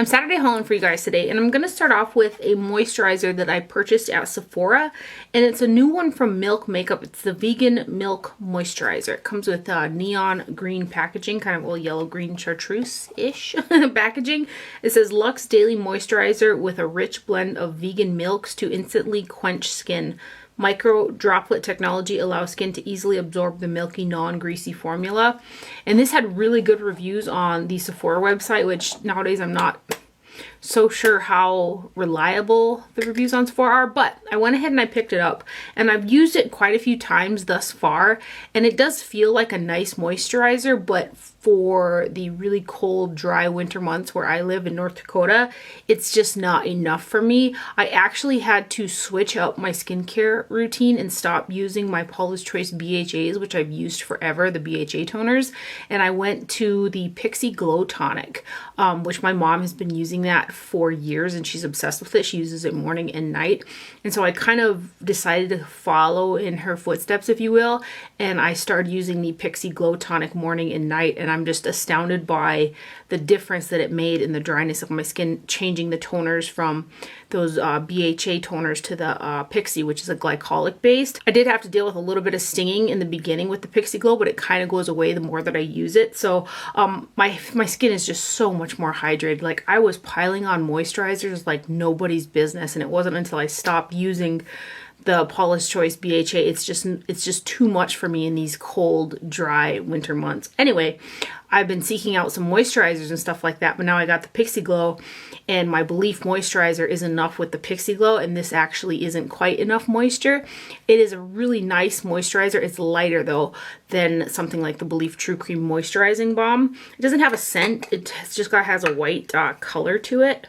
I'm Saturday hauling for you guys today, and I'm going to start off with a moisturizer that I purchased at Sephora, and it's a new one from Milk Makeup. It's the Vegan Milk Moisturizer. It comes with neon green packaging, kind of a yellow-green chartreuse-ish packaging. It says Luxe Daily Moisturizer with a rich blend of vegan milks to instantly quench skin. Micro droplet technology allows skin to easily absorb the milky, non-greasy formula. And this had really good reviews on the Sephora website, which nowadays I'm not so sure how reliable the reviews on Sephora are, but I went ahead and I picked it up, and I've used it quite a few times thus far, and it does feel like a nice moisturizer, but for the really cold, dry winter months where I live in North Dakota, it's just not enough for me. I actually had to switch up my skincare routine and stop using my Paula's Choice BHAs, which I've used forever, the BHA toners, and I went to the Pixi Glow Tonic, which my mom has been using that for years, and she's obsessed with it. She uses it morning and night, and so I kind of decided to follow in her footsteps, if you will, and I started using the Pixi Glow Tonic morning and night, and I'm just astounded by the difference that it made in the dryness of my skin, changing the toners from those BHA toners to the Pixi, which is a glycolic based. I did have to deal with a little bit of stinging in the beginning with the Pixi Glow, but it kind of goes away the more that I use it. So my skin is just so much more hydrated. Like, I was piling on moisturizers like nobody's business, and it wasn't until I stopped using the Paula's Choice BHA, it's just too much for me in these cold, dry winter months. Anyway, I've been seeking out some moisturizers and stuff like that, but now I got the Pixi Glow, and my Belief moisturizer is enough with the Pixi Glow, and this actually isn't quite enough moisture. It is a really nice moisturizer. It's lighter though than something like the Belief True Cream Moisturizing Balm. It doesn't have a scent. It just has a white color to it.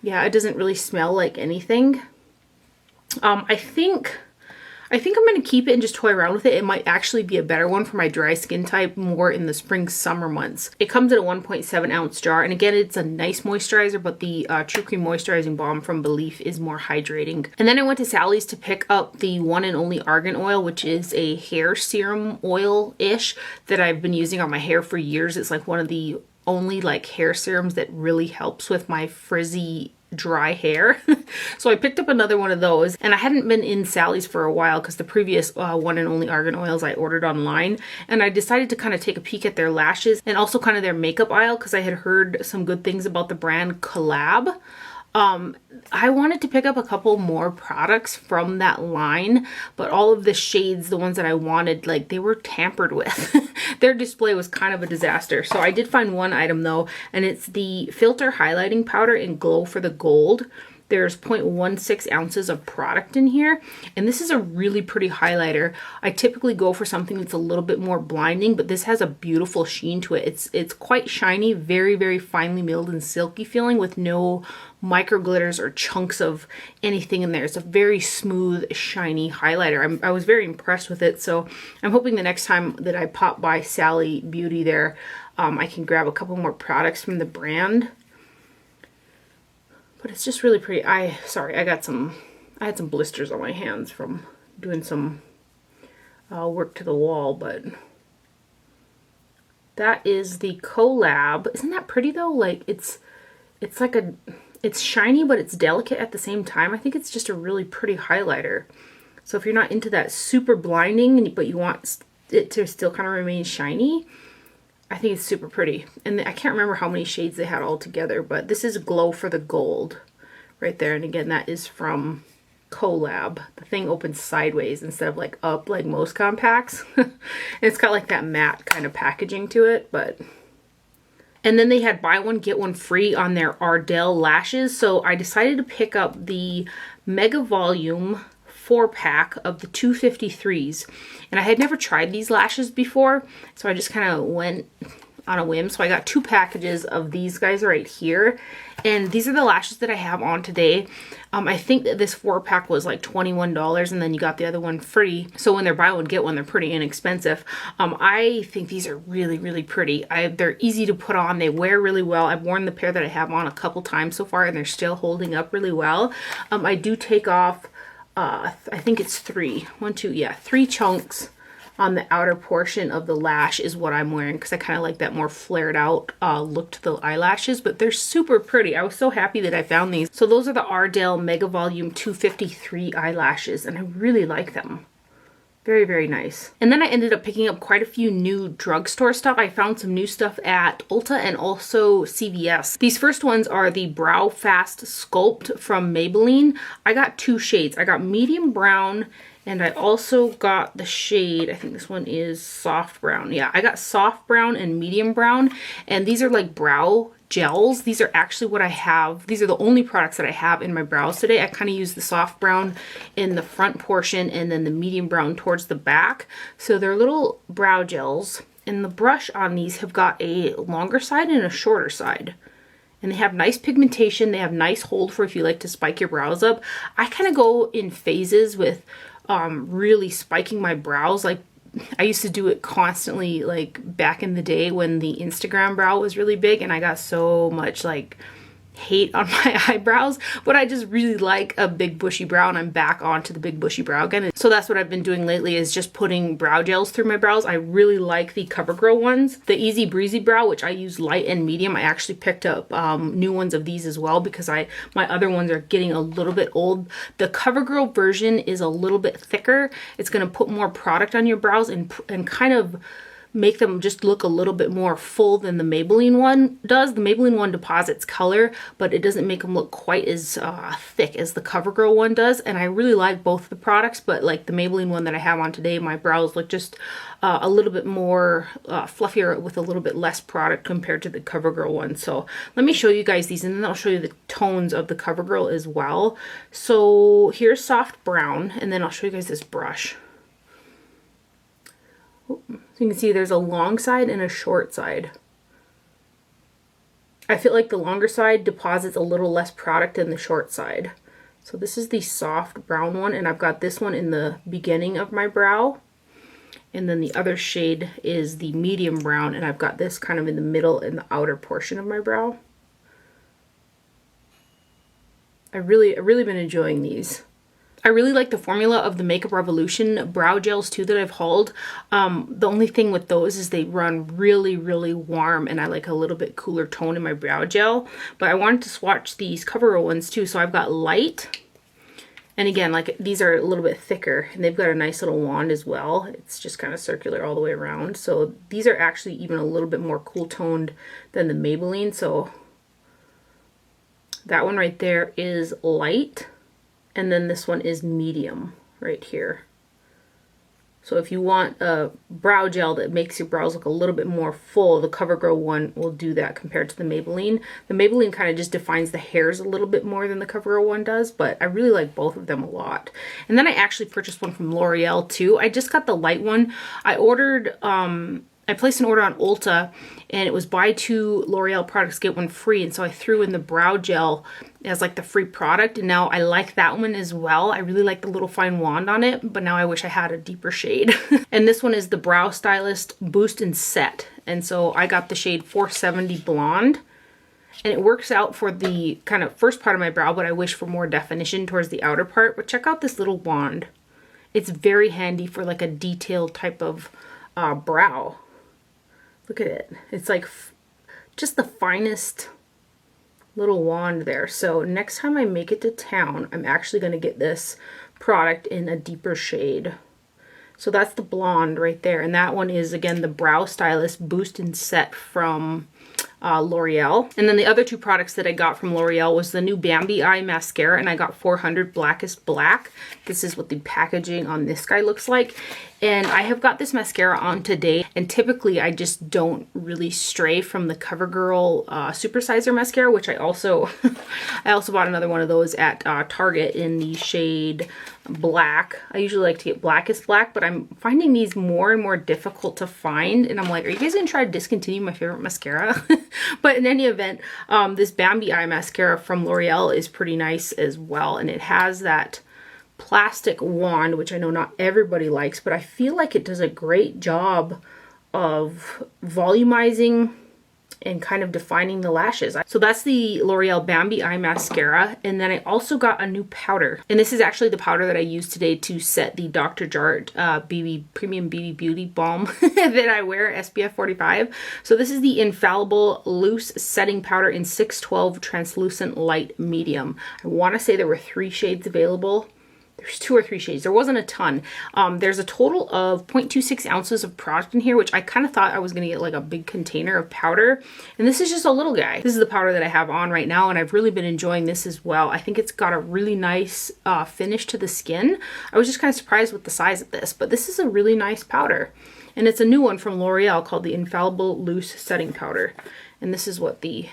Yeah, it doesn't really smell like anything. I think I'm going to keep it and just toy around with it. It might actually be a better one for my dry skin type more in the spring, summer months. It comes in a 1.7 ounce jar, and again, it's a nice moisturizer, but the True Cream Moisturizing Balm from Belief is more hydrating. And then I went to Sally's to pick up the One and Only Argan Oil, which is a hair serum oil-ish that I've been using on my hair for years. It's like one of the only like hair serums that really helps with my frizzy dry hair. So I picked up another one of those, and I hadn't been in Sally's for a while because the previous One and Only Argan Oils I ordered online, and I decided to kind of take a peek at their lashes and also kind of their makeup aisle because I had heard some good things about the brand Collab. I wanted to pick up a couple more products from that line, but all of the shades, the ones that I wanted, like, they were tampered with. Their display was kind of a disaster. So I did find one item though, and it's the Filter Highlighting Powder in Glow for the Gold. There's 0.16 ounces of product in here, and this is a really pretty highlighter. I typically go for something that's a little bit more blinding, but this has a beautiful sheen to it. It's quite shiny, very, very finely milled and silky feeling with no micro glitters or chunks of anything in there. It's a very smooth, shiny highlighter. I was very impressed with it, so I'm hoping the next time that I pop by Sally Beauty there, I can grab a couple more products from the brand. But it's just really pretty. I had some blisters on my hands from doing some work to the wall, but that is the Collab. Isn't that pretty though? Like, it's shiny, but it's delicate at the same time. I think it's just a really pretty highlighter. So if you're not into that super blinding, but you want it to still kind of remain shiny, I think it's super pretty. And I can't remember how many shades they had all together, but this is Glow for the Gold right there. And again, that is from Collab. The thing opens sideways instead of like up like most compacts. And it's got like that matte kind of packaging to it, but... And then they had buy one, get one free on their Ardell lashes. So I decided to pick up the Mega Volume 4-pack of the 253s. And I had never tried these lashes before, so I just kind of went on a whim. So I got 2 packages of these guys right here. And these are the lashes that I have on today. I think that this 4-pack was like $21, and then you got the other one free. So when they're buy one, get one, they're pretty inexpensive. I think these are really, really pretty. They're easy to put on. They wear really well. I've worn the pair that I have on a couple times so far, and they're still holding up really well. I do take off, I think it's 3 chunks on the outer portion of the lash is what I'm wearing, because I kind of like that more flared out look to the eyelashes, but they're super pretty. I was so happy that I found these. So those are the Ardell Mega Volume 253 eyelashes, and I really like them. Very, very nice. And then I ended up picking up quite a few new drugstore stuff. I found some new stuff at Ulta and also CVS. These first ones are the Brow Fast Sculpt from Maybelline. I got two shades. I got medium brown, and I also got the shade, I think this one is soft brown. Yeah, I got soft brown and medium brown, and these are like brow gels. These are actually what I have. These are the only products that I have in my brows today. I kind of use the soft brown in the front portion and then the medium brown towards the back. So they're little brow gels, and the brush on these have got a longer side and a shorter side. And they have nice pigmentation. They have nice hold for if you like to spike your brows up. I kind of go in phases with really spiking my brows. Like, I used to do it constantly, like back in the day when the Instagram brow was really big, and I got so much like hate on my eyebrows, but I just really like a big bushy brow, and I'm back onto the big bushy brow again. So that's what I've been doing lately, is just putting brow gels through my brows. I really like the CoverGirl ones. The Easy Breezy Brow, which I use light and medium, I actually picked up new ones of these as well, because my other ones are getting a little bit old. The CoverGirl version is a little bit thicker. It's going to put more product on your brows and kind of make them just look a little bit more full than the Maybelline one does. The Maybelline one deposits color, but it doesn't make them look quite as thick as the CoverGirl one does. And I really like both the products, but like the Maybelline one that I have on today, my brows look just a little bit more fluffier with a little bit less product compared to the CoverGirl one. So let me show you guys these, and then I'll show you the tones of the CoverGirl as well. So here's soft brown, and then I'll show you guys this brush. So you can see there's a long side and a short side. I feel like the longer side deposits a little less product than the short side. So this is the soft brown one, and I've got this one in the beginning of my brow. And then the other shade is the medium brown, and I've got this kind of in the middle in the outer portion of my brow. I've really been enjoying these. I really like the formula of the Makeup Revolution brow gels too that I've hauled. The only thing with those is they run really, really warm, and I like a little bit cooler tone in my brow gel. But I wanted to swatch these CoverGirl ones too. So I've got light, and again, like these are a little bit thicker, and they've got a nice little wand as well. It's just kind of circular all the way around. So these are actually even a little bit more cool toned than the Maybelline. So that one right there is light. And then this one is medium right here. So if you want a brow gel that makes your brows look a little bit more full, the CoverGirl one will do that compared to the Maybelline. The Maybelline kind of just defines the hairs a little bit more than the CoverGirl one does, but I really like both of them a lot. And then I actually purchased one from L'Oreal too. I just got the light one. I ordered, I placed an order on Ulta, and it was buy two L'Oreal products, get one free. And so I threw in the brow gel as like the free product, and now I like that one as well. I really like the little fine wand on it, but now I wish I had a deeper shade. And this one is the Brow Stylist Boost and Set. And so I got the shade 470 Blonde. And it works out for the kind of first part of my brow, but I wish for more definition towards the outer part. But check out this little wand. It's very handy for like a detailed type of brow. Look at it. It's like just the finest little wand there. So next time I make it to town, I'm actually going to get this product in a deeper shade. So that's the blonde right there. And that one is, again, the Brow Stylist Boost and Set from L'Oreal. And then the other two products that I got from L'Oreal was the new Bambi Eye Mascara, and I got 400 Blackest Black. This is what the packaging on this guy looks like. And I have got this mascara on today, and typically I just don't really stray from the CoverGirl Supersizer mascara, which I also bought another one of those at Target in the shade black. I usually like to get Blackest Black, but I'm finding these more and more difficult to find, and I'm like, are you guys gonna try to discontinue my favorite mascara? But in any event, this Bambi Eye Mascara from L'Oreal is pretty nice as well, and it has that plastic wand, which I know not everybody likes, but I feel like it does a great job of volumizing and kind of defining the lashes. So that's the L'Oreal Bambi Eye Mascara. And then I also got a new powder. And this is actually the powder that I used today to set the Dr. Jart Premium BB Beauty Balm that I wear, SPF 45. So this is the Infallible Loose Setting Powder in 612 Translucent Light Medium. I want to say there were 3 shades available. There's 2 or 3 shades. There wasn't a ton. There's a total of 0.26 ounces of product in here, which I kind of thought I was going to get like a big container of powder. And this is just a little guy. This is the powder that I have on right now, and I've really been enjoying this as well. I think it's got a really nice finish to the skin. I was just kind of surprised with the size of this, but this is a really nice powder. And it's a new one from L'Oreal called the Infallible Loose Setting Powder. And this is what the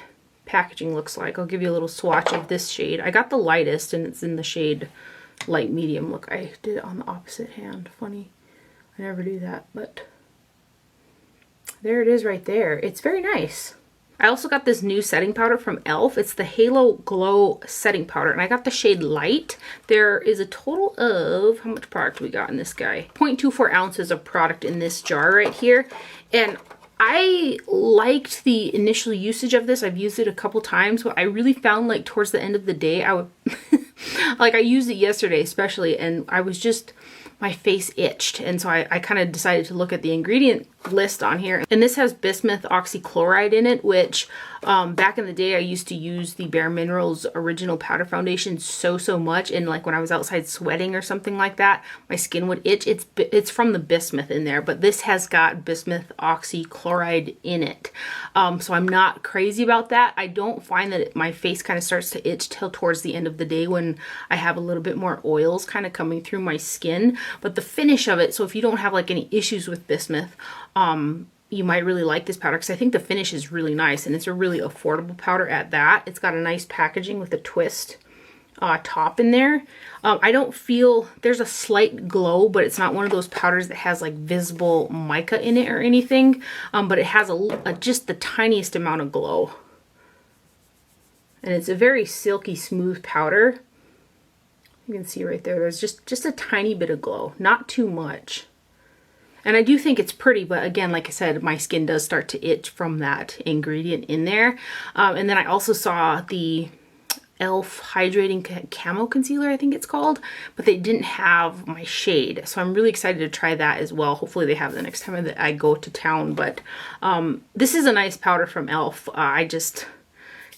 packaging looks like. I'll give you a little swatch of this shade. I got the lightest, and it's in the shade light medium. Look, I did it on the opposite hand. Funny. I never do that, but there it is right there. It's very nice. I also got this new setting powder from e.l.f. It's the Halo Glow Setting Powder, and I got the shade Light. There is a total of, how much product we got in this guy? 0.24 ounces of product in this jar right here. And I liked the initial usage of this. I've used it a couple times, but I really found like towards the end of the day, I would, like I used it yesterday especially, and I was just, my face itched. And so I kind of decided to look at the ingredient list on here. And this has bismuth oxychloride in it, which back in the day I used to use the Bare Minerals original powder foundation so much, and like when I was outside sweating or something like that, my skin would itch. It's from the bismuth in there, but this has got bismuth oxychloride in it. So I'm not crazy about that. I don't find that my face kind of starts to itch till towards the end of the day when I have a little bit more oils kind of coming through my skin. But the finish of it, so if you don't have like any issues with bismuth, you might really like this powder because I think the finish is really nice, and it's a really affordable powder at that. It's got a nice packaging with a twist top in there. I don't feel, there's a slight glow, but it's not one of those powders that has like visible mica in it or anything, but it has just the tiniest amount of glow. And it's a very silky smooth powder. You can see right there, there's just a tiny bit of glow, not too much. And I do think it's pretty, but again, like I said, my skin does start to itch from that ingredient in there. And then I also saw the e.l.f. Hydrating Camo Concealer, I think it's called, but they didn't have my shade. So I'm really excited to try that as well. Hopefully they have it the next time that I go to town. But this is a nice powder from e.l.f. I just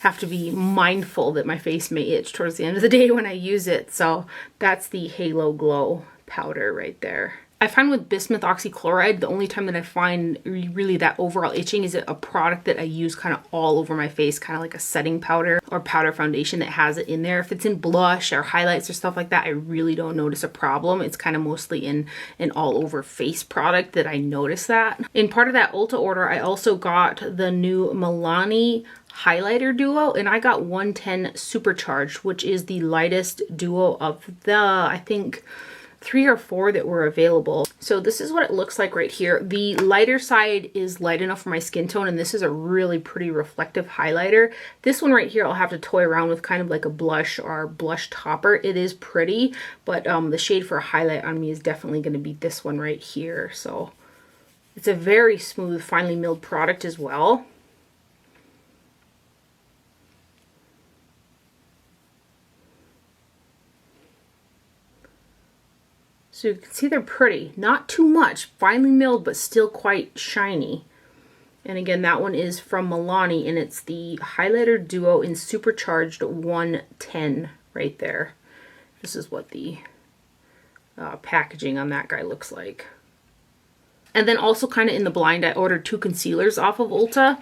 have to be mindful that my face may itch towards the end of the day when I use it. So that's the Halo Glow powder right there. I find with bismuth oxychloride, the only time that I find really that overall itching is a product that I use kind of all over my face, kind of like a setting powder or powder foundation that has it in there. If it's in blush or highlights or stuff like that, I really don't notice a problem. It's kind of mostly in an all over face product that I notice that. In part of that Ulta order, I also got the new Milani highlighter duo, and I got 110 Supercharged, which is the lightest duo of the, I think, 3 or 4 that were available. So this is what it looks like right here. The lighter side is light enough for my skin tone, and this is a really pretty reflective highlighter. This one right here I'll have to toy around with, kind of like a blush or blush topper. It is pretty, but the shade for a highlight on me is definitely going to be this one right here. So it's a very smooth, finely milled product as well. So you can see they're pretty, not too much, finely milled, but still quite shiny. And again, that one is from Milani, and it's the highlighter duo in Supercharged 110 right there. This is what the packaging on that guy looks like. And then also kind of in the blind, I ordered 2 concealers off of Ulta.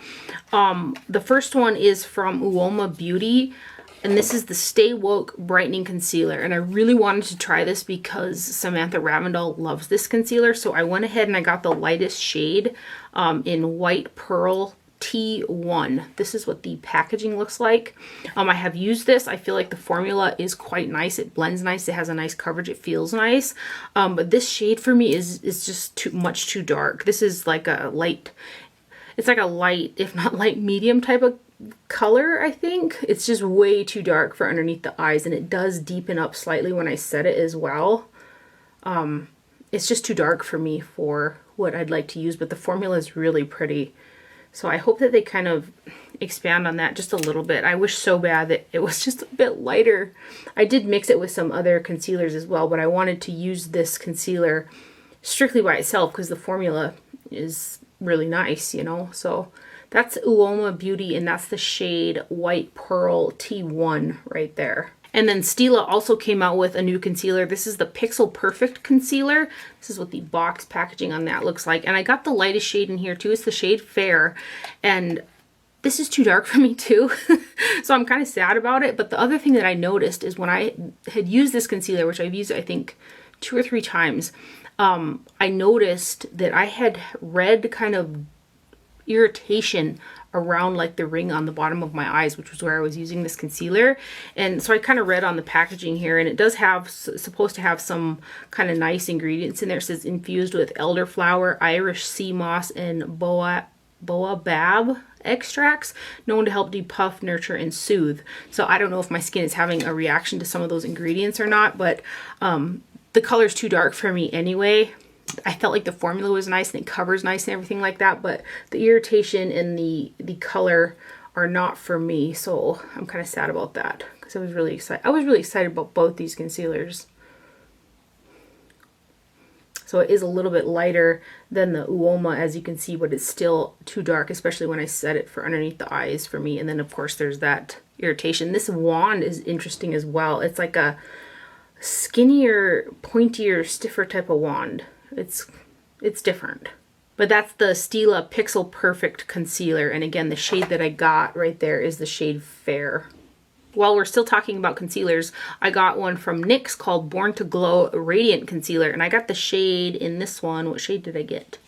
The first one is from UOMA Beauty, and this is the Stay Woke Brightening Concealer. And I really wanted to try this because Samantha Ravndal loves this concealer. So I went ahead and I got the lightest shade in White Pearl T1. This is what the packaging looks like. I have used this. I feel like the formula is quite nice. It blends nice. It has a nice coverage. It feels nice. But this shade for me is just much too dark. This is like a light, it's like a light, if not light medium type of color, I think. It's just way too dark for underneath the eyes, and it does deepen up slightly when I set it as well. It's just too dark for me for what I'd like to use, but the formula is really pretty. So I hope that they kind of expand on that just a little bit. I wish so bad that it was just a bit lighter. I did mix it with some other concealers as well, but I wanted to use this concealer strictly by itself because the formula is really nice, you know. So that's UOMA Beauty, and that's the shade White Pearl T1 right there. And then Stila also came out with a new concealer. This is the Pixel Perfect Concealer. This is what the box packaging on that looks like. And I got the lightest shade in here too. It's the shade Fair. And this is too dark for me too. So I'm kind of sad about it. But the other thing that I noticed is when I had used this concealer, which I've used I think 2 or 3 times, I noticed that I had red kind of irritation around like the ring on the bottom of my eyes, which was where I was using this concealer. And so I kind of read on the packaging here, and it does have, supposed to have some kind of nice ingredients in there. It says infused with elderflower, Irish sea moss, and baobab extracts, known to help depuff, nurture, and soothe. So I don't know if my skin is having a reaction to some of those ingredients or not, but the color's too dark for me anyway. I felt like the formula was nice and it covers nice and everything like that, but the irritation and the color are not for me. So I'm kind of sad about that because I was really excited. I was really excited about both these concealers. So it is a little bit lighter than the UOMA, as you can see, but it's still too dark, especially when I set it for underneath the eyes for me. And then of course there's that irritation. This wand is interesting as well. It's like a skinnier, pointier, stiffer type of wand. It's different. But that's the Stila Pixel Perfect Concealer. And again, the shade that I got right there is the shade Fair. While we're still talking about concealers, I got one from NYX called Born to Glow Radiant Concealer. And I got the shade in this one. What shade did I get?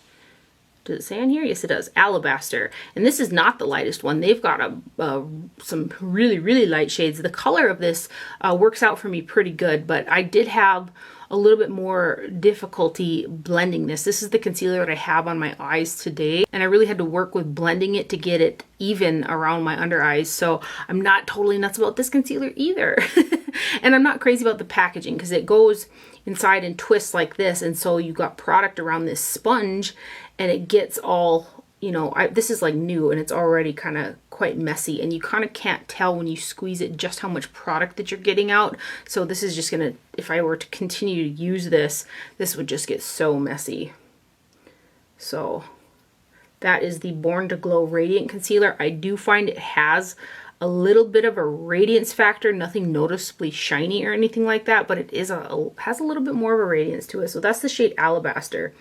Does it say on here? Yes, it does. Alabaster. And this is not the lightest one. They've got some really, really light shades. The color of this works out for me pretty good, but I did have a little bit more difficulty blending this. This is the concealer that I have on my eyes today, and I really had to work with blending it to get it even around my under eyes. So I'm not totally nuts about this concealer either. And I'm not crazy about the packaging because it goes inside and twists like this, and so you got product around this sponge and it gets all, you know, this is like new and it's already kind of quite messy, and you kind of can't tell when you squeeze it just how much product that you're getting out. So this is just gonna, if I were to continue to use this, this would just get so messy. So that is the Born to Glow Radiant Concealer. I do find it has a little bit of a radiance factor, nothing noticeably shiny or anything like that, but it is has a little bit more of a radiance to it. So that's the shade Alabaster.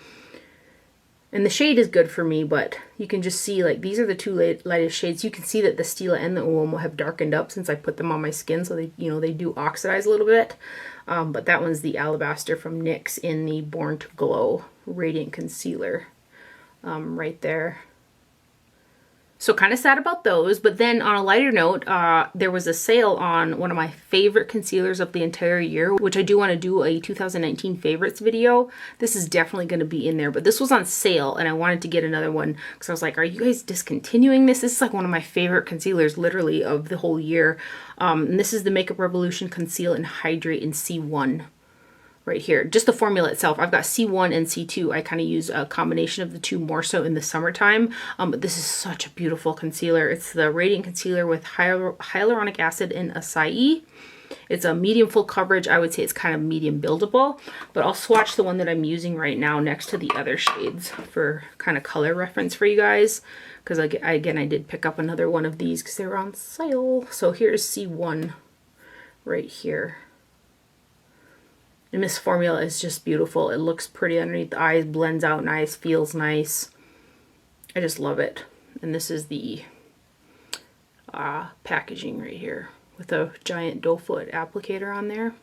And the shade is good for me, but you can just see, like, these are the two lightest shades. You can see that the Stila and the UOMA have darkened up since I put them on my skin, so they, you know, they do oxidize a little bit. But that one's the Alabaster from NYX in the Born to Glow Radiant Concealer right there. So kind of sad about those, but then on a lighter note, there was a sale on one of my favorite concealers of the entire year, which I do want to do a 2019 favorites video. This is definitely going to be in there, but this was on sale and I wanted to get another one because I was like, are you guys discontinuing this? This is like one of my favorite concealers literally of the whole year. And this is the Makeup Revolution Conceal and Hydrate in C1. Right here, just the formula itself. I've got C1 and C2. I kind of use a combination of the two more so in the summertime. But this is such a beautiful concealer. It's the Radiant Concealer with hyaluronic acid and acai. It's a medium full coverage. I would say it's kind of medium buildable, but I'll swatch the one that I'm using right now next to the other shades for kind of color reference for you guys. Because again, I did pick up another one of these because they were on sale. So here's C1 right here. And this formula is just beautiful. It looks pretty underneath the eyes, blends out nice, feels nice. I just love it. And this is the packaging right here with a giant doe foot applicator on there.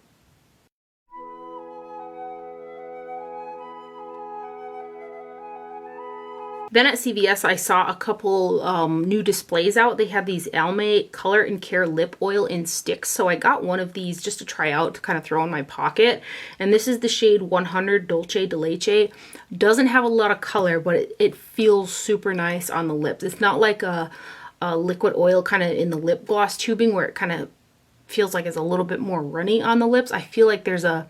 Then at CVS, I saw a couple new displays out. They have these Almay Color and Care Lip Oil in sticks. So I got one of these just to try out to kind of throw in my pocket. And this is the shade 100 Dolce de Leche. Doesn't have a lot of color, but it feels super nice on the lips. It's not like a liquid oil kind of in the lip gloss tubing where it kind of feels like it's a little bit more runny on the lips. I feel like there's a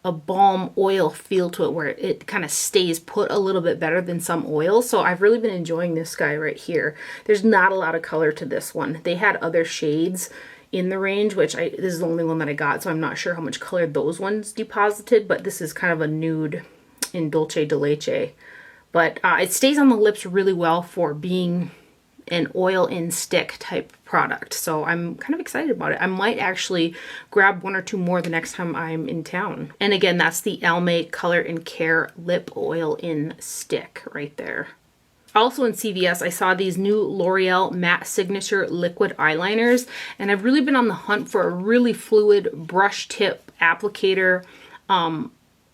a balm oil feel to it where it kind of stays put a little bit better than some oils. So I've really been enjoying this guy right here. There's not a lot of color to this one. They had other shades in the range, which this is the only one that I got, so I'm not sure how much color those ones deposited, but this is kind of a nude in Dolce de Leche. But it stays on the lips really well for being an oil in stick type product. So I'm kind of excited about it. I might actually grab 1 or 2 more the next time I'm in town. And again, that's the Almay Color and Care Lip Oil in Stick right there. Also in CVS, I saw these new L'Oreal Matte Signature Liquid Eyeliners, and I've really been on the hunt for a really fluid brush tip applicator,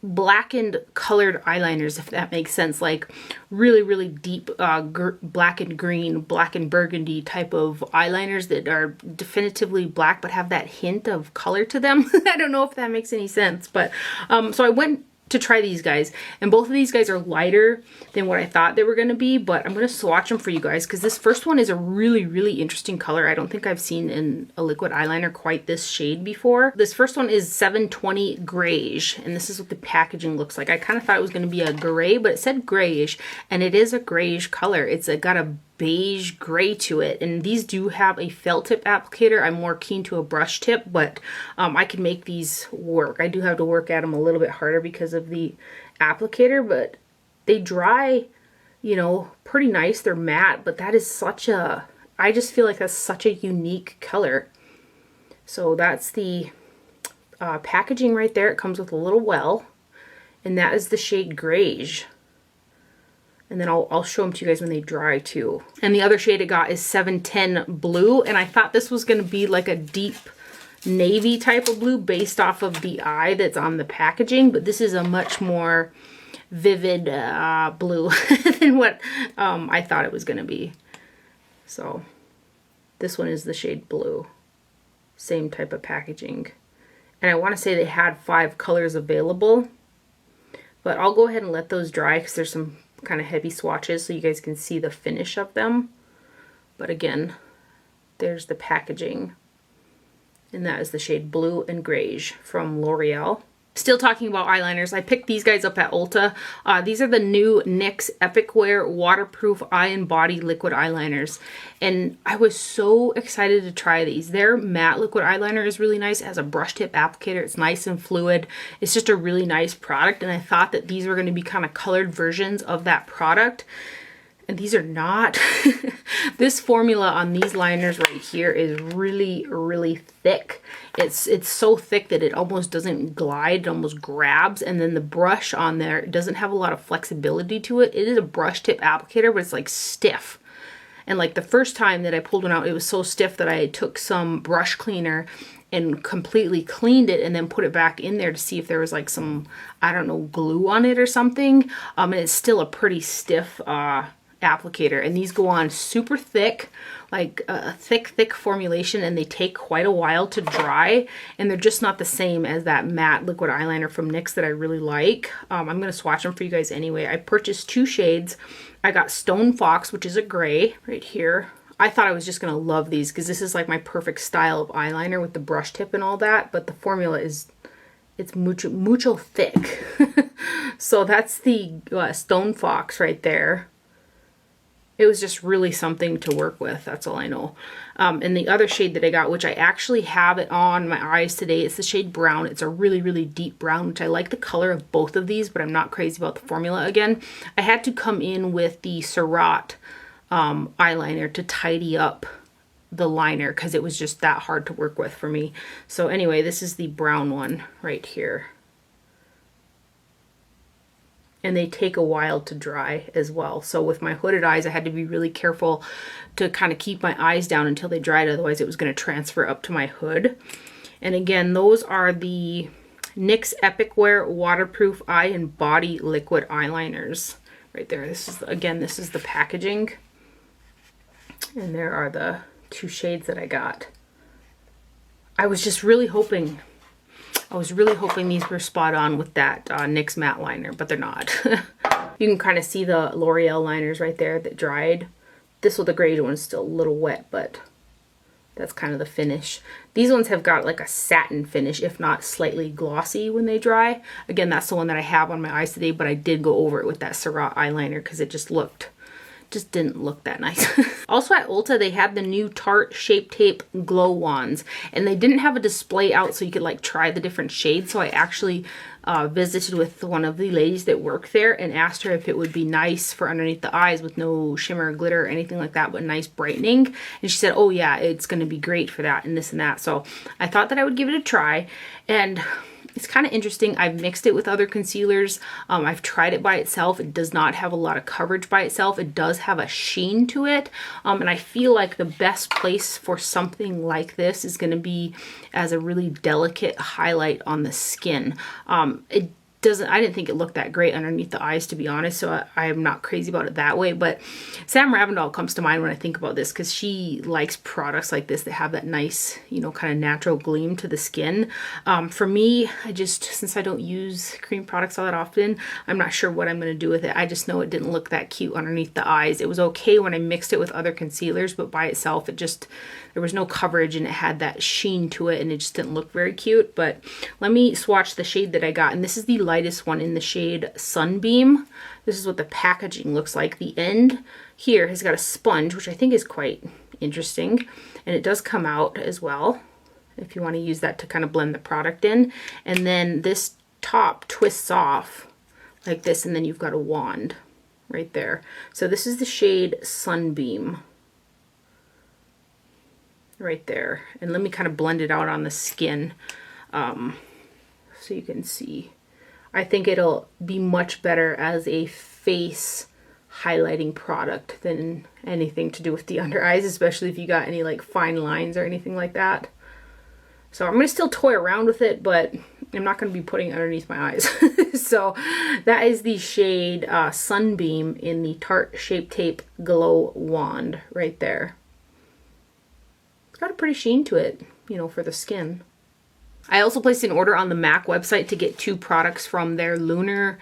blackened colored eyeliners, if that makes sense, like really deep black and green, black and burgundy type of eyeliners that are definitively black but have that hint of color to them. I don't know if that makes any sense, but so I went to try these guys, and both of these guys are lighter than what I thought they were going to be, but I'm going to swatch them for you guys because this first one is a really interesting color. I don't think I've seen in a liquid eyeliner quite this shade before. This first one is 720 Grayish, and this is what the packaging looks like. I kind of thought it was going to be a gray, but it said grayish, and it is a grayish color. It's got a beige gray to it, and these do have a felt tip applicator. I'm more keen to a brush tip, but I can make these work. I do have to work at them a little bit harder because of the applicator, but they dry, you know, pretty nice. They're matte, but that is such a, I just feel like that's such a unique color. So that's the packaging right there. It comes with a little well, and that is the shade Grayish. And then I'll show them to you guys when they dry too. And the other shade it got is 710 Blue. And I thought this was going to be like a deep navy type of blue based off of the eye that's on the packaging. But this is a much more vivid blue than what I thought it was going to be. So this one is the shade Blue. Same type of packaging. And I want to say they had 5 colors available. But I'll go ahead and let those dry because there's some kind of heavy swatches so you guys can see the finish of them. But again, there's the packaging, and that is the shade Blue and Grayish from L'Oreal. Still talking about eyeliners, I picked these guys up at Ulta. These are the new NYX Epic Wear Waterproof Eye and Body Liquid Eyeliners. And I was so excited to try these. Their matte liquid eyeliner is really nice. It has a brush tip applicator. It's nice and fluid. It's just a really nice product. And I thought that these were going to be kind of colored versions of that product. And these are not. This formula on these liners right here is really thick. It's so thick that it almost doesn't glide, it almost grabs. And then the brush on there doesn't have a lot of flexibility to it. It is a brush tip applicator, but it's like stiff. And like the first time that I pulled one out, it was so stiff that I took some brush cleaner and completely cleaned it and then put it back in there to see if there was like some, I don't know, glue on it or something. And it's still a pretty stiff applicator, and these go on super thick, like a thick formulation, and they take quite a while to dry, and they're just not the same as that matte liquid eyeliner from NYX that I really like. I'm gonna swatch them for you guys anyway. I purchased 2 shades. I got Stone Fox, which is a gray right here. I thought I was just gonna love these because this is like my perfect style of eyeliner with the brush tip and all that, but the formula is, it's mucho thick. So that's the Stone Fox right there. It was just really something to work with. That's all I know. And the other shade that I got, which I actually have it on my eyes today, it's the shade Brown. It's a really deep brown, which I like the color of both of these, but I'm not crazy about the formula again. I had to come in with the Surratt eyeliner to tidy up the liner because it was just that hard to work with for me. So anyway, this is the brown one right here. And they take a while to dry as well. So with my hooded eyes, I had to be really careful to kind of keep my eyes down until they dried. Otherwise, it was going to transfer up to my hood. And again, those are the NYX Epic Wear Waterproof Eye and Body Liquid Eyeliners. Right there. This is, again, this is the packaging. And there are the 2 shades that I got. I was just really hoping... I was really hoping these were spot on with that NYX matte liner, but they're not. You can kind of see the L'Oreal liners right there that dried. This with the gray one is still a little wet, but That's kind of the finish. These ones have got like a satin finish, if not slightly glossy when they dry. Again, that's the one that I have on my eyes today, but I did go over it with that Surratt eyeliner because it just didn't look that nice. Also at Ulta, they had the new Tarte Shape Tape Glow Wands, and they didn't have a display out so you could like try the different shades. So I actually visited with one of the ladies that work there and asked her if it would be nice for underneath the eyes with no shimmer or glitter or anything like that, but nice brightening. And she said, oh yeah, it's going to be great for that and this and that. So I thought that I would give it a try, and it's kind of interesting. I've mixed it with other concealers. I've tried it by itself. It does not have a lot of coverage by itself. It does have a sheen to it. And I feel like the best place for something like this is going to be as a really delicate highlight on the skin. I didn't think it looked that great underneath the eyes, to be honest, so I am not crazy about it that way. But Sam Ravindal comes to mind when I think about this because she likes products like this that have that nice, you know, kind of natural gleam to the skin. For me, since I don't use cream products all that often, I'm not sure what I'm going to do with it. I just know it didn't look that cute underneath the eyes. It was okay when I mixed it with other concealers, but by itself, there was no coverage and it had that sheen to it and it just didn't look very cute. But let me swatch the shade that I got, and this is the lightest one in the shade Sunbeam. This is what the packaging looks like. The end here has got a sponge, which I think is quite interesting, and it does come out as well if you want to use that to kind of blend the product in. And then this top twists off like this, and then you've got a wand right there. So this is the shade Sunbeam right there, and let me kind of blend it out on the skin so you can see. I think it'll be much better as a face highlighting product than anything to do with the under eyes, especially if you got any like fine lines or anything like that. So I'm going to still toy around with it, but I'm not going to be putting it underneath my eyes. So that is the shade Sunbeam in the Tarte Shape Tape Glow Wand right there. It's got a pretty sheen to it, you know, for the skin. I also placed an order on the MAC website to get 2 products from their Lunar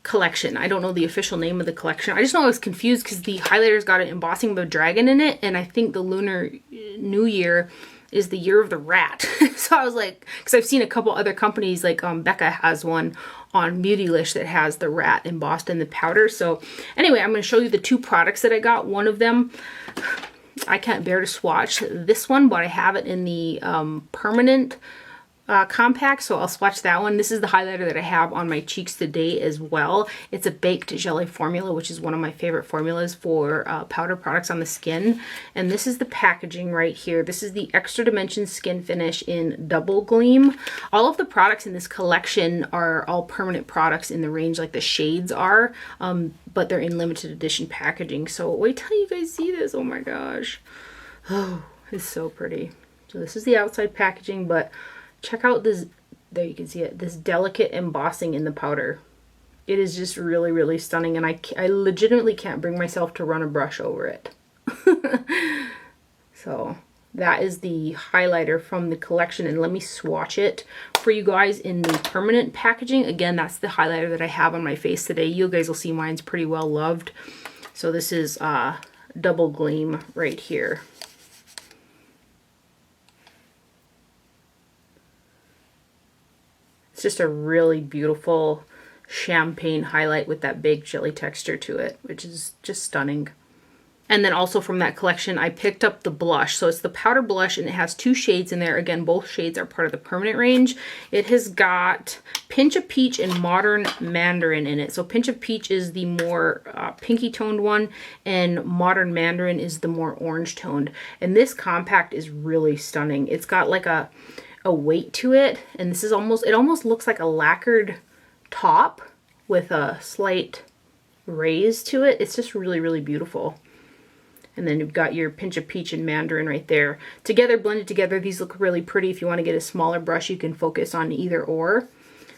collection. I don't know the official name of the collection. I just know I was confused because the highlighter's got an embossing of a dragon in it, and I think the Lunar New Year is the year of the rat. So I was like, because I've seen a couple other companies, like Becca has one on Beautylish that has the rat embossed in the powder. So anyway, I'm going to show you the 2 products that I got. One of them, I can't bear to swatch this one, but I have it in the permanent compact, so I'll swatch that one. This is the highlighter that I have on my cheeks today as well. It's a baked jelly formula, which is one of my favorite formulas for powder products on the skin. And this is the packaging right here. This is the Extra Dimension Skin Finish in Double Gleam. All of the products in this collection are all permanent products in the range like the shades are, but they're in limited edition packaging. So wait till you guys see this. Oh my gosh. Oh, it's so pretty. So this is the outside packaging, but check out this, there you can see it, this delicate embossing in the powder. It is just really, really stunning, and I legitimately can't bring myself to run a brush over it. So that is the highlighter from the collection, and let me swatch it for you guys in the permanent packaging. Again, that's the highlighter that I have on my face today. You guys will see mine's pretty well loved. So this is Double Gleam right here. It's just a really beautiful champagne highlight with that baked jelly texture to it, which is just stunning. And then also from that collection, I picked up the blush. So it's the powder blush, and it has 2 shades in there. Again, both shades are part of the permanent range. It has got Pinch of Peach and Modern Mandarin in it. So Pinch of Peach is the more pinky toned one, and Modern Mandarin is the more orange toned. And this compact is really stunning. It's got like a weight to it, and this is it almost looks like a lacquered top with a slight raise to it. It's just really, really beautiful. And then you've got your Pinch of Peach and Mandarin right there. Together, blended together, these look really pretty. If you want to get a smaller brush, you can focus on either or.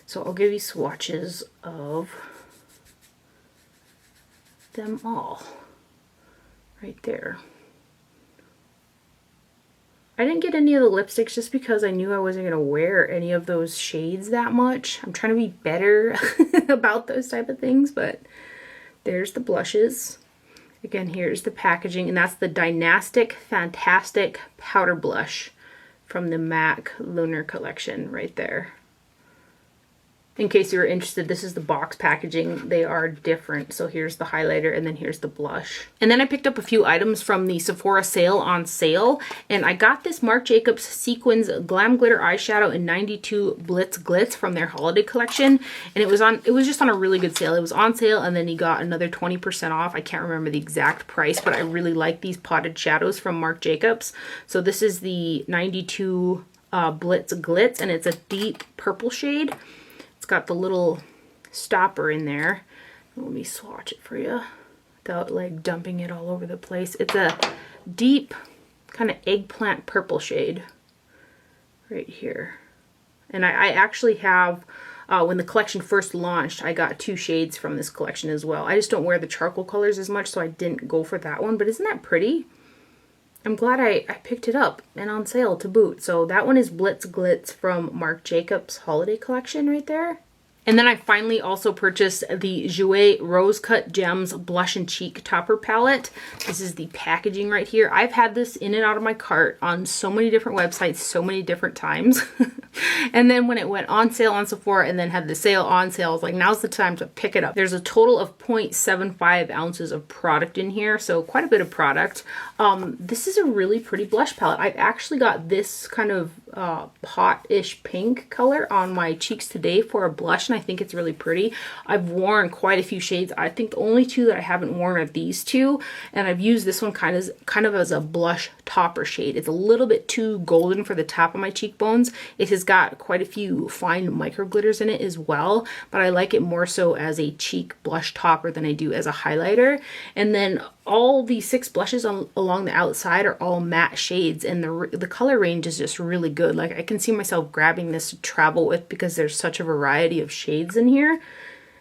So I'll give you swatches of them all right there. I didn't get any of the lipsticks just because I knew I wasn't going to wear any of those shades that much. I'm trying to be better about those type of things, but there's the blushes. Again, here's the packaging, and that's the Dynastic Fantastic Powder Blush from the MAC Lunar collection right there. In case you were interested, this is the box packaging. They are different. So here's the highlighter and then here's the blush. And then I picked up a few items from the Sephora sale on sale. And I got this Marc Jacobs Sequins Glam Glitter Eyeshadow in 92 Blitz Glitz from their holiday collection. And it was just on a really good sale. It was on sale and then you got another 20% off. I can't remember the exact price, but I really like these potted shadows from Marc Jacobs. So this is the 92 Blitz Glitz, and it's a deep purple shade. Got the little stopper in there. Let me swatch it for you without like dumping it all over the place. It's a deep kind of eggplant purple shade right here. And I actually have, when the collection first launched, I got 2 shades from this collection as well. I just don't wear the charcoal colors as much, so I didn't go for that one. But isn't that pretty? I'm glad I picked it up and on sale to boot. So that one is Blitz Glitz from Marc Jacobs Holiday Collection right there. And then I finally also purchased the Jouer Rose Cut Gems Blush and Cheek Topper Palette. This is the packaging right here. I've had this in and out of my cart on so many different websites, so many different times. And then when it went on sale on Sephora and then had the sale on sale, I was like, now's the time to pick it up. There's a total of 0.75 ounces of product in here, so quite a bit of product. This is a really pretty blush palette. I've actually got this kind of hot-ish pink color on my cheeks today for a blush, and I think it's really pretty. I've worn quite a few shades. I think the only 2 that I haven't worn are these 2, and I've used this one kind of as a blush topper shade. It's a little bit too golden for the top of my cheekbones. It has got quite a few fine micro glitters in it as well, but I like it more so as a cheek blush topper than I do as a highlighter. And then all the 6 blushes along the outside are all matte shades, and the color range is just really good. Like, I can see myself grabbing this to travel with because there's such a variety of shades in here,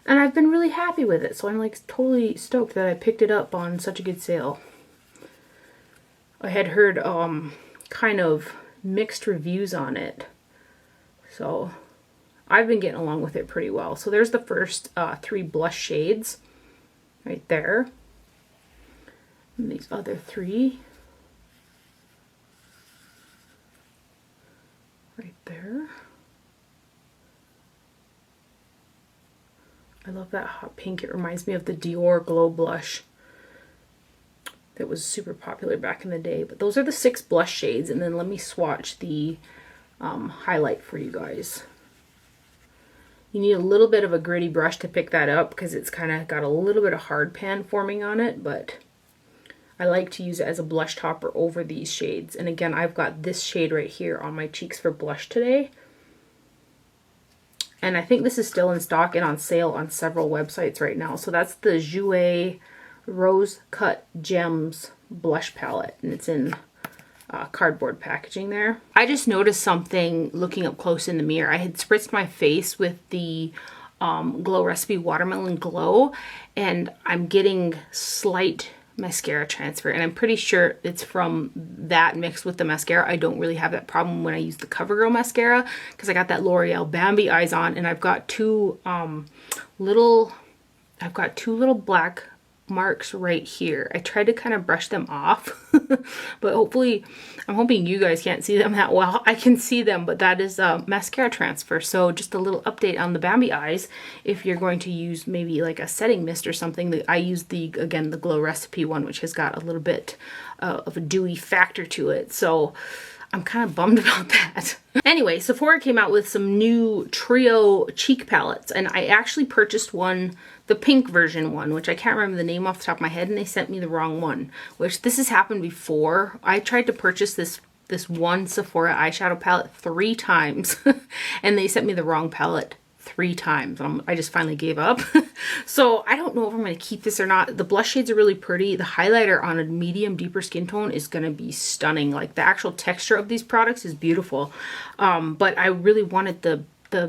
and I've been really happy with it. So I'm like totally stoked that I picked it up on such a good sale. I had heard kind of mixed reviews on it, so I've been getting along with it pretty well. So there's the first 3 blush shades right there. And these other 3 right there. I love that hot pink. It reminds me of the Dior Glow Blush that was super popular back in the day. But those are the 6 blush shades, and then let me swatch the highlight for you guys. You need a little bit of a gritty brush to pick that up because it's kind of got a little bit of hard pan forming on it, but I like to use it as a blush topper over these shades. And again, I've got this shade right here on my cheeks for blush today. And I think this is still in stock and on sale on several websites right now. So that's the Jouer Rose Cut Gems Blush Palette, and it's in cardboard packaging there. I just noticed something looking up close in the mirror. I had spritzed my face with the Glow Recipe Watermelon Glow, and I'm getting slight mascara transfer, and I'm pretty sure it's from that mixed with the mascara. I don't really have that problem when I use the CoverGirl mascara because I got that L'Oreal Bambi eyes on, and I've got two little black marks right here. I tried to kind of brush them off, but hopefully, I'm hoping you guys can't see them that well. I can see them, but that is mascara transfer. So just a little update on the Bambi eyes. If you're going to use maybe like a setting mist or something, I use the Glow Recipe one, which has got a little bit of a dewy factor to it. So I'm kind of bummed about that. Anyway, Sephora came out with some new trio cheek palettes, and I actually purchased one, the pink version one, which I can't remember the name off the top of my head, and they sent me the wrong one, which this has happened before. I tried to purchase this one Sephora eyeshadow palette 3 times, and they sent me the wrong palette 3 times. I just finally gave up. So I don't know if I'm going to keep this or not. The blush shades are really pretty. The highlighter on a medium deeper skin tone is going to be stunning. Like, the actual texture of these products is beautiful. But I really wanted the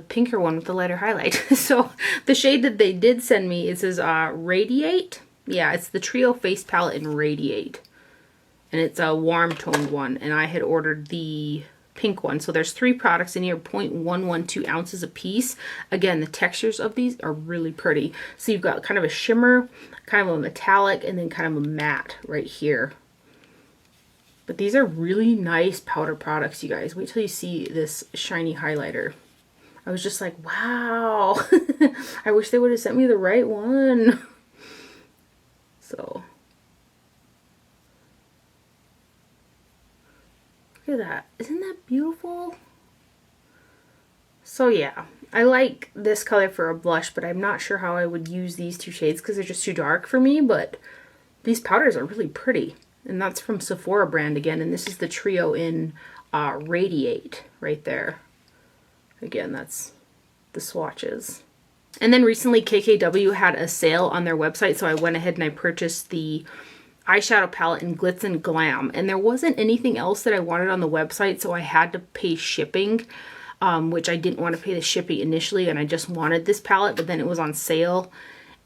pinker one with the lighter highlight. So the shade that they did send me, it says Radiate. Yeah, it's the Trio Face Palette in Radiate. And it's a warm toned one. And I had ordered the pink one. So there's 3 products in here, 0.112 ounces a piece. Again, the textures of these are really pretty. So you've got kind of a shimmer, kind of a metallic, and then kind of a matte right here. But these are really nice powder products, you guys. Wait till you see this shiny highlighter. I was just like, wow. I wish they would have sent me the right one. So look at that. Isn't that beautiful? So yeah, I like this color for a blush, but I'm not sure how I would use these 2 shades because they're just too dark for me, but these powders are really pretty. And that's from Sephora brand again, and this is the trio in Radiate right there. Again, that's the swatches. And then recently KKW had a sale on their website, so I went ahead and I purchased the eyeshadow palette in Glitz and Glam. And there wasn't anything else that I wanted on the website, so I had to pay shipping, which I didn't want to pay the shipping initially, and I just wanted this palette, but then it was on sale,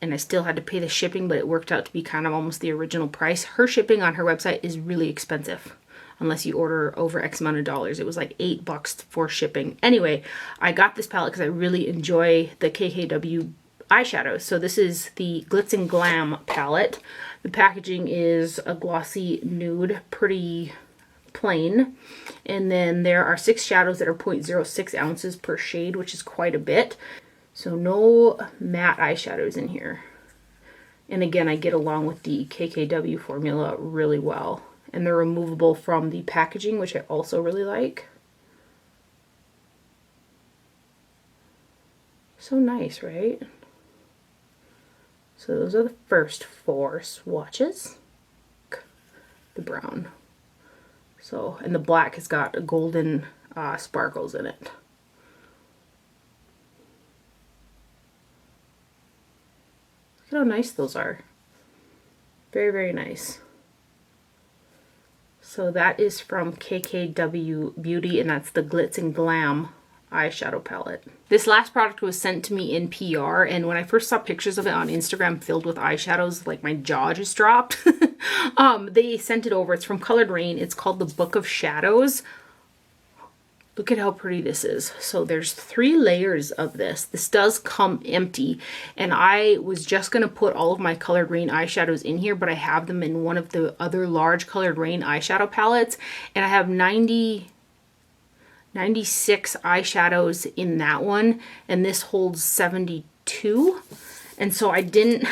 and I still had to pay the shipping, but it worked out to be kind of almost the original price. Her shipping on her website is really expensive. Unless you order over X amount of dollars. It was like $8 for shipping. Anyway, I got this palette because I really enjoy the KKW eyeshadows. So this is the Glitz and Glam palette. The packaging is a glossy nude, pretty plain. And then there are 6 shadows that are 0.06 ounces per shade, which is quite a bit. So no matte eyeshadows in here. And again, I get along with the KKW formula really well. And they're removable from the packaging, which I also really like. So nice, right? So those are the first 4 swatches. The brown. So, and the black has got golden sparkles in it. Look at how nice those are. Very, very nice. So that is from KKW Beauty, and that's the Glitz and Glam eyeshadow palette. This last product was sent to me in PR, and when I first saw pictures of it on Instagram filled with eyeshadows, like my jaw just dropped. They sent it over. It's from Colored Raine. It's called the Book of Shadows. Look at how pretty this is. So there's 3 layers of this. This does come empty, and I was just going to put all of my Colored Raine eyeshadows in here, but I have them in one of the other large Colored Raine eyeshadow palettes, and I have 96 eyeshadows in that one, and this holds 72. And so I didn't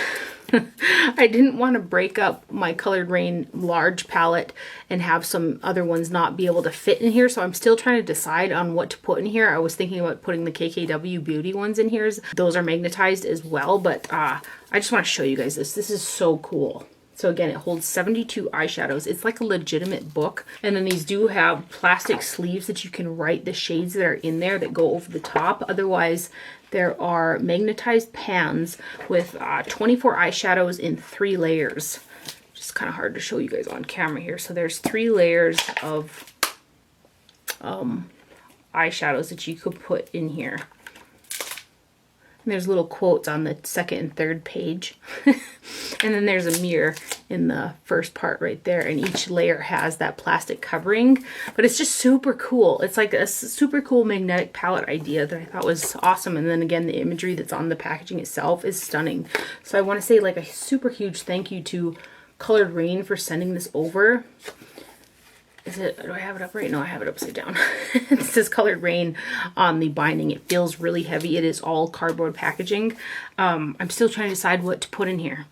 I didn't want to break up my Colored Raine large palette and have some other ones not be able to fit in here. So I'm still trying to decide on what to put in here. I was thinking about putting the KKW Beauty ones in here. Those are magnetized as well, but I just want to show you guys this. This is so cool. So again, it holds 72 eyeshadows. It's like a legitimate book. And then these do have plastic sleeves that you can write the shades that are in there that go over the top. Otherwise, there are magnetized pans with 24 eyeshadows in 3 layers. Just kind of hard to show you guys on camera here. So there's 3 layers of eyeshadows that you could put in here. And there's little quotes on the 2nd and 3rd page. And then there's a mirror in the first part right there. And each layer has that plastic covering. But it's just super cool. It's like a super cool magnetic palette idea that I thought was awesome. And then again, the imagery that's on the packaging itself is stunning. So I want to say like a super huge thank you to Colored Raine for sending this over. Is it, do I have it up right? No, I have it upside down. It says Colored Raine on the binding. It feels really heavy. It is all cardboard packaging. I'm still trying to decide what to put in here.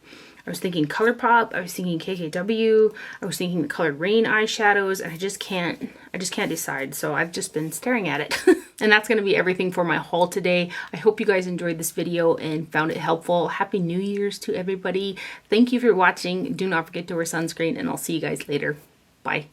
I was thinking ColourPop, I was thinking KKW, I was thinking the Colored Raine eyeshadows, and I just can't decide. So I've just been staring at it. And that's going to be everything for my haul today. I hope you guys enjoyed this video and found it helpful. Happy New Year's to everybody. Thank you for watching. Do not forget to wear sunscreen, and I'll see you guys later. Bye.